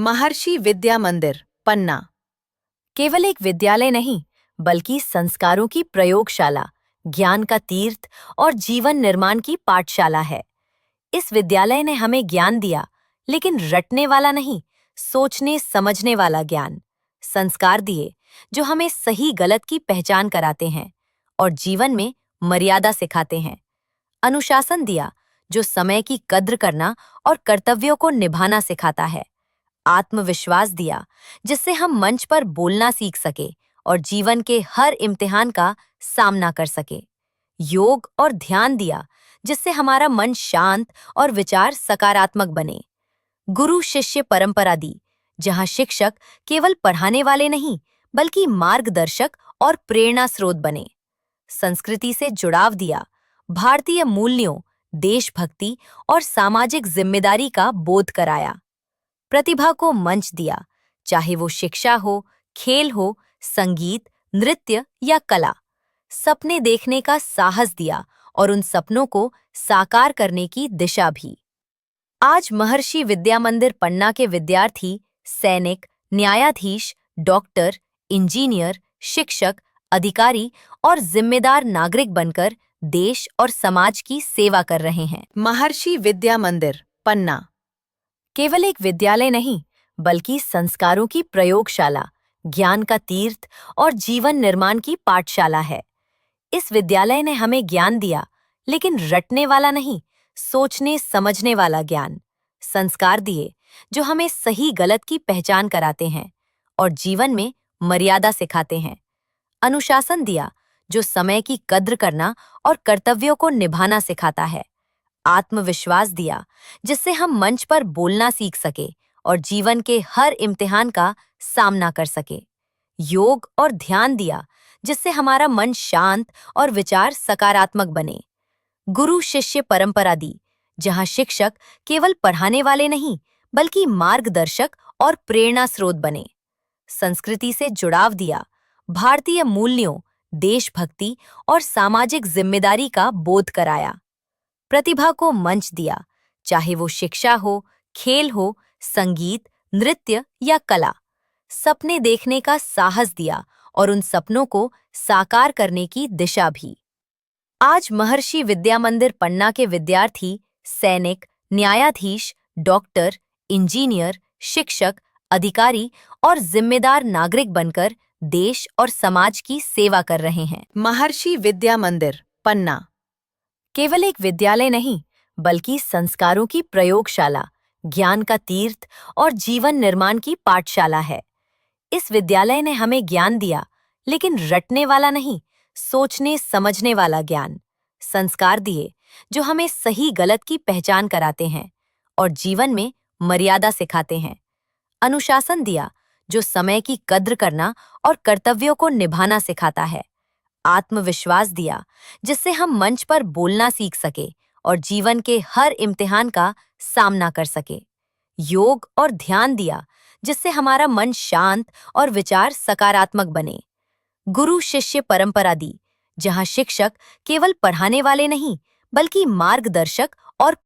महर्षि विद्या मंदिर, पन्ना केवल एक विद्यालय नहीं, बल्कि संस्कारों की प्रयोगशाला, ज्ञान का तीर्थ और जीवन निर्माण की पाठशाला है। इस विद्यालय ने हमें ज्ञान दिया, लेकिन रटने वाला नहीं, सोचने समझने वाला ज्ञान। संस्कार दिए, जो हमें सही गलत की पहचान कराते हैं और जीवन में मर्यादा सिखाते हैं। अनुशासन दिया, जो समय की कद्र करना और कर्तव्यों को निभाना सिखाता है। आत्मविश्वास दिया, जिससे हम मंच पर बोलना सीख सके और जीवन के हर इम्तिहान का सामना कर सके। योग और ध्यान दिया, जिससे हमारा मन शांत और विचार सकारात्मक बने। गुरु शिष्य परंपरा दी, जहां शिक्षक केवल पढ़ाने वाले नहीं, बल्कि मार्गदर्शक और प्रेरणा स्रोत बने। संस्कृति से जुड़ाव दिया, भारतीय मूल्यों, देशभक्ति और सामाजिक जिम्मेदारी का बोध कराया। प्रतिभा को मंच दिया, चाहे वो शिक्षा हो, खेल हो, संगीत, नृत्य या कला। सपने देखने का साहस दिया और उन सपनों को साकार करने की दिशा भी। आज महर्षि विद्या मंदिर पन्ना के विद्यार्थी सैनिक, न्यायाधीश, डॉक्टर, इंजीनियर, शिक्षक, अधिकारी और जिम्मेदार नागरिक बनकर देश और समाज की सेवा कर रहे हैं। महर्षि विद्या मंदिर, पन्ना केवल एक विद्यालय नहीं, बल्कि संस्कारों की प्रयोगशाला, ज्ञान का तीर्थ और जीवन निर्माण की पाठशाला है। इस विद्यालय ने हमें ज्ञान दिया, लेकिन रटने वाला नहीं, सोचने समझने वाला ज्ञान। संस्कार दिए, जो हमें सही गलत की पहचान कराते हैं और जीवन में मर्यादा सिखाते हैं। अनुशासन दिया, जो समय की कद्र करना और कर्तव्यों को निभाना सिखाता है। आत्मविश्वास दिया, जिससे हम मंच पर बोलना सीख सके और जीवन के हर इम्तिहान का सामना कर सके। योग और ध्यान दिया, जिससे हमारा मन शांत और विचार सकारात्मक बने। गुरु शिष्य परंपरा दी, जहां शिक्षक केवल पढ़ाने वाले नहीं, बल्कि मार्गदर्शक और प्रेरणा स्रोत बने। संस्कृति से जुड़ाव दिया, भारतीय मूल्यों, देशभक्ति और सामाजिक जिम्मेदारी का बोध कराया। प्रतिभा को मंच दिया, चाहे वो शिक्षा हो, खेल हो, संगीत, नृत्य या कला। सपने देखने का साहस दिया और उन सपनों को साकार करने की दिशा भी। आज महर्षि विद्या मंदिर पन्ना के विद्यार्थी सैनिक, न्यायाधीश, डॉक्टर, इंजीनियर, शिक्षक, अधिकारी और जिम्मेदार नागरिक बनकर देश और समाज की सेवा कर रहे हैं। महर्षि विद्या मंदिर, पन्ना केवल एक विद्यालय नहीं, बल्कि संस्कारों की प्रयोगशाला, ज्ञान का तीर्थ और जीवन निर्माण की पाठशाला है। इस विद्यालय ने हमें ज्ञान दिया, लेकिन रटने वाला नहीं, सोचने समझने वाला ज्ञान। संस्कार दिए, जो हमें सही गलत की पहचान कराते हैं और जीवन में मर्यादा सिखाते हैं। अनुशासन दिया, जो समय की कद्र करना और कर्तव्यों को निभाना सिखाता है। आत्मविश्वास दिया, जिससे हम मंच पर बोलना सीख सके और जीवन के हर इम्तिहान का सामना कर सके। योग और ध्यान दिया, जिससे हमारा मन शांत और विचार सकारात्मक बने। गुरु शिष्य परंपरा दी, जहां शिक्षक केवल पढ़ाने वाले नहीं, बल्कि मार्गदर्शक और